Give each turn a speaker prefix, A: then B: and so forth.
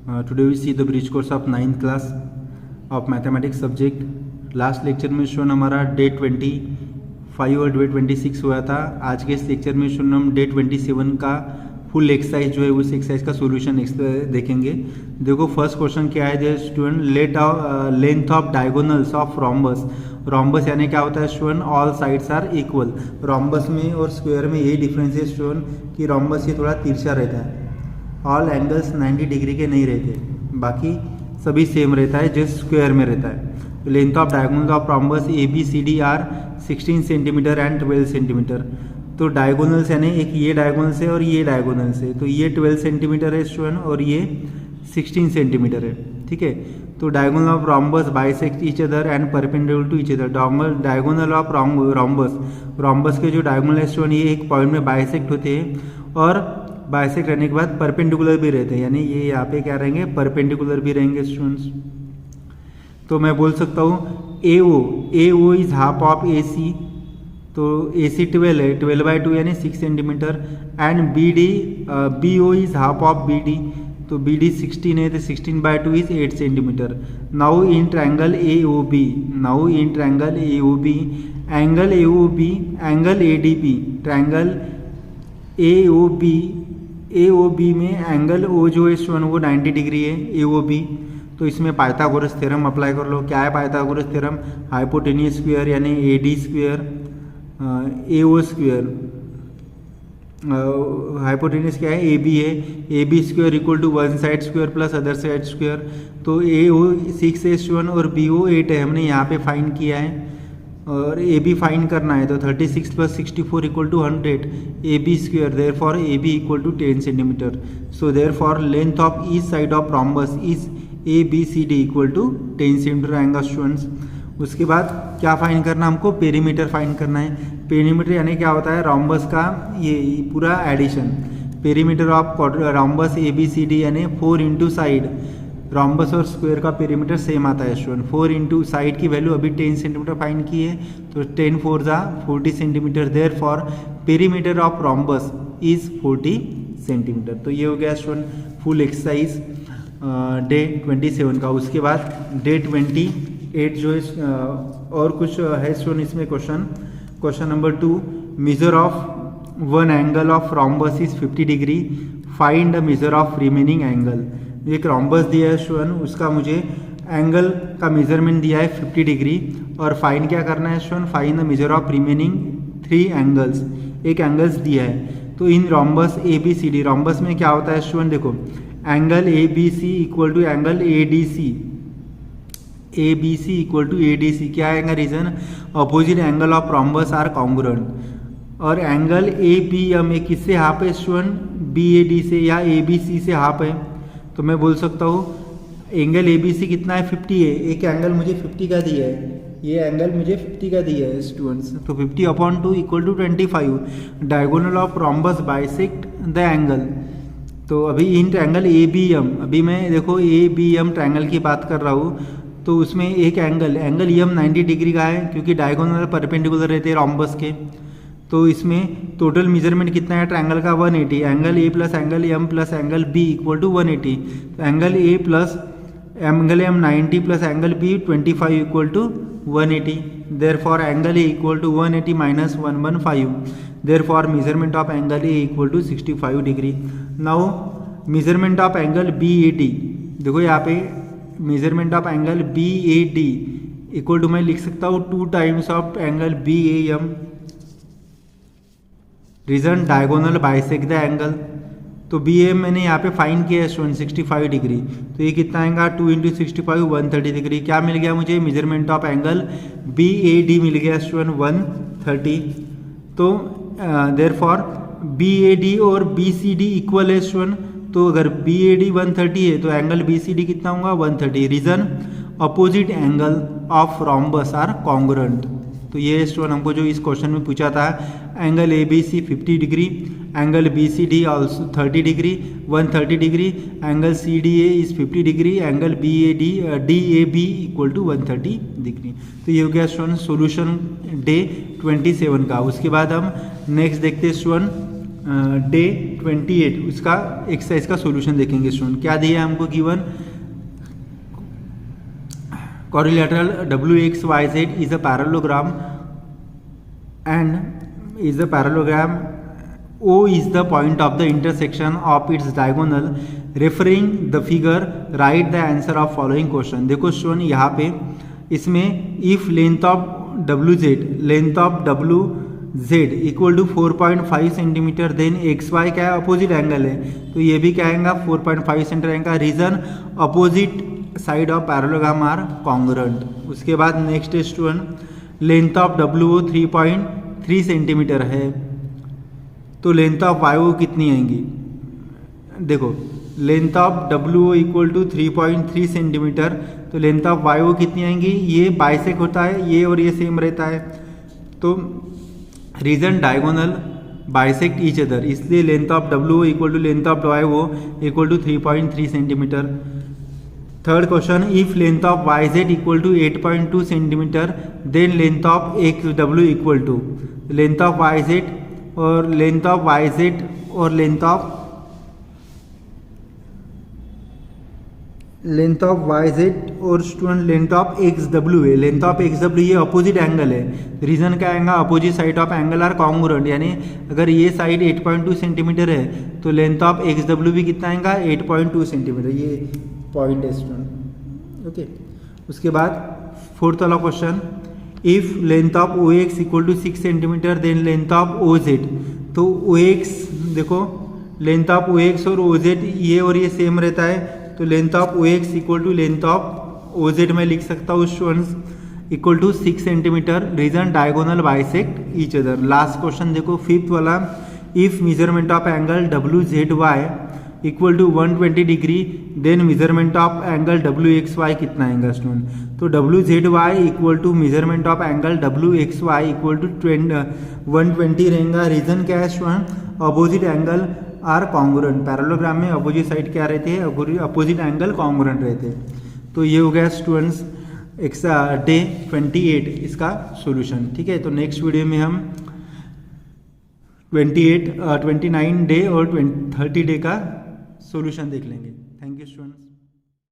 A: Today we see the bridge course of 9th class of mathematics subject. Last lecture में student हमारा day 25 और day 26 हुआ था. आज के इस लेक्चर में स्टूडेंट हम डे 27 का फुल एक्सरसाइज जो है उस एक्सरसाइज का सॉल्यूशन देखेंगे. देखो फर्स्ट क्वेश्चन क्या है student, let length of diagonals of rhombus. Rhombus यानी क्या होता है student, all sides are equal. Rhombus में और स्क्वायर में यही डिफरेंस है स्टूडेंट कि रोम्बस ये थोड़ा तिरछा रहता है. ऑल एंगल्स 90 डिग्री के नहीं रहते, बाकी सभी सेम रहता है जो स्क्वायर में रहता है. Length of diagonal of rhombus A B C D are 16 centimetre and 12 centimetre. तो डायगोनल्स यानी एक ये डायगोनल से और ये डायगोनल से, तो ये 12 सेंटीमीटर है स्टूडेंट और ये 16 सेंटीमीटर है. ठीक है, तो diagonal of rhombus bisect each other and perpendicular to each other. Diagonal of rhombus के जो डायगोनल है स्टूडेंट ये एक पॉइंट में बाइसेक्ट होते हैं और बाइसेक्ट रहने के बाद परपेंडिकुलर भी रहते हैं, यानी ये यहाँ पे क्या रहेंगे, परपेंडिकुलर भी रहेंगे स्टूडेंट्स. तो मैं बोल सकता हूँ A O is half of A C. तो ए सी 12 है, 12/2 यानी 6 centimetre. And B O is half of B D. तो बी डी 16 है, तो 16/2 is 8 centimetre. Now in triangle A O B, angle A O B, angle A D B. Triangle A O B में angle O जो है student वो 90 degree है ए O B. तो इसमें पाइथागोरस थ्योरम अप्लाई कर लो. क्या है पाइथागोरस थ्योरम, हाइपोटेन्यूज स्क्वायर यानी A D square A O square. Hypotenuse क्या है, ए बी है, A B square equal to one side square plus other side square. तो ए ओ 6 है स्टूडेंट और बी ओ 8 है, हमने यहाँ पे फाइंड किया है और ए बी फाइंड करना है. तो 36 + 64 equal to 100 A B square. Therefore A B equal to 10 centimetre. So therefore length of each side of rhombus is A B C D equal to 10 centimetre आएगा students. उसके बाद क्या find करना, हमको perimeter find करना है. Perimeter यानी क्या होता है, रोम्बस का ये पूरा addition. Perimeter of rhombus A B C D यानी 4 इंटू साइड. रोम्बस और स्क्वायर का पेरीमीटर सेम आता है स्टूडेंट. 4 इंटू साइड की वैल्यू अभी 10 सेंटीमीटर फाइंड की है, तो 10 4 जा 40 centimetre. Therefore perimeter of rhombus is 40 centimetre. तो ये हो गया स्टूडेंट फुल एक्सरसाइज डे 27 का. उसके बाद डे 28 जो है और कुछ है स्टूडेंट इसमें question number 2. Measure of one angle of rhombus is 50 degree. Find the measure of remaining angle. एक रोम्बस दिया है स्टूडेंट, उसका मुझे एंगल का मेजरमेंट दिया है 50 डिग्री और फाइंड क्या करना है student, find the measure of remaining 3 angles. एक एंगल्स दिया है. तो in rhombus A B C D, rhombus में क्या होता है स्टूडेंट, देखो angle A B C equal to angle A D C. A B C equal to A D C क्या आएगा reason, opposite angle of rhombus are congruent. और angle A B M A किससे half है student, B A D से या ए B सी से half है. तो मैं बोल सकता हूँ एंगल ए बी सी कितना है, 50 है. एक एंगल मुझे 50 का दिया है, ये एंगल मुझे 50 का दिया है स्टूडेंट्स. तो 50/2 equal to 25. Diagonal of rhombus bisect the angle. तो अभी in triangle A B M, अभी मैं देखो ए बी एम ट्रायंगल की बात कर रहा हूँ, तो उसमें एक एंगल एम 90 डिग्री का है क्योंकि डायगोनल परपेंडिकुलर रहते हैं रोम्बस के. तो इसमें टोटल मेजरमेंट कितना है ट्रायंगल का, 180. Angle A plus angle M plus angle B equal to 180. तो angle A plus angle M 90 plus angle B 25 equal to 180. Therefore angle A equal to 180 minus 115. Therefore measurement of angle A equal to 65 degree. Now measurement of angle B A D. देखो यहाँ पे measurement of angle B A D equal to मैं लिख सकता हूँ 2 times of angle B A M. Reason diagonal bisect the angle. तो B M मैंने यहाँ पे फाइंड किया है स्टूडेंट 65 डिग्री. तो ये कितना आएगा, 2 इंटू 65 130 डिग्री. क्या मिल गया मुझे, measurement of angle B A D मिल गया स्टूडेंट 130. तो therefore B A D और बी सी डी इक्वल है स्टूडेंट. तो अगर बी ए डी 130 है तो एंगल बी सी डी कितना होगा, 130. Reason opposite angle of rhombus are congruent. तो ये स्टूडेंट हमको जो इस क्वेश्चन में पूछा था, angle A B C 50 degree, angle B C D also 30 degree 130 degree, angle C D A is 50 degree, angle B A D A B equal to 130 degree. तो ये हो गया स्टूडेंट सोल्यूशन डे 27 का. उसके बाद हम नेक्स्ट देखते हैं स्टूडेंट डे 28 उसका एक्सरसाइज का सॉल्यूशन देखेंगे स्टूडेंट। क्या दिया है हमको given, quadrilateral WXYZ is a parallelogram O is the point of the intersection of its diagonal. Referring the figure, write the answer of following question। देखो स्टूडेंट यहाँ पे इसमें if length of WZ equal to 4.5 centimetre, then XY क्या है, opposite angle है, तो ये भी क्या आएगा 4.5 सेंटीमीटर आएगा। Reason opposite side of parallelogram are congruent. उसके बाद next student, length of WO 3.3 centimetre है, तो लेंथ ऑफ YO कितनी आएंगी, देखो length of WO equal to 3.3 centimetre, तो लेंथ ऑफ YO कितनी आएंगी, ये बाइसेक होता है, ये और ये सेम रहता है, तो reason diagonal bisect each other, इसलिए length of WO equal to length of YO equal to 3.3 centimetre. Third question, if length of YZ equal to 8.2 centimetre, then length of XW equal to length of YZ और length of YZ और length of YZ और student length of XW है। Length of XW ये opposite angle है, reason क्या आएगा, opposite side of angle are congruent, यानी अगर ये साइड 8.2 सेंटीमीटर है तो लेंथ ऑफ XW भी कितना आएगा 8.2 सेंटीमीटर, ये पॉइंट है स्टूडेंट। ओके, उसके बाद फोर्थ वाला question, if length of OX equal to 6 centimetre, then length of OZ, तो OX देखो लेंथ ऑफ OX और OZ ये और ये सेम रहता है, तो length of OX equal to length of OZ में लिख सकता हूँ students equal to 6 centimetre, reason diagonal bisect each other. Last question देखो फिफ्थ वाला, if measurement of angle WZY equal to 120 degree, then measurement of angle WXY कितना आएगा student, तो WZY equal to measurement of angle WXY equal to 120 रहेगा। Reason क्या है student, opposite angle are congruent, parallelogram में opposite side क्या रहते हैं, अपोजिट एंगल कॉन्ग्रुएंट रहते हैं। तो ये हो गया स्टूडेंट्स डे 28 इसका सॉल्यूशन। ठीक है, तो नेक्स्ट वीडियो में हम 29 डे और 30 डे का सॉल्यूशन देख लेंगे। Thank you students.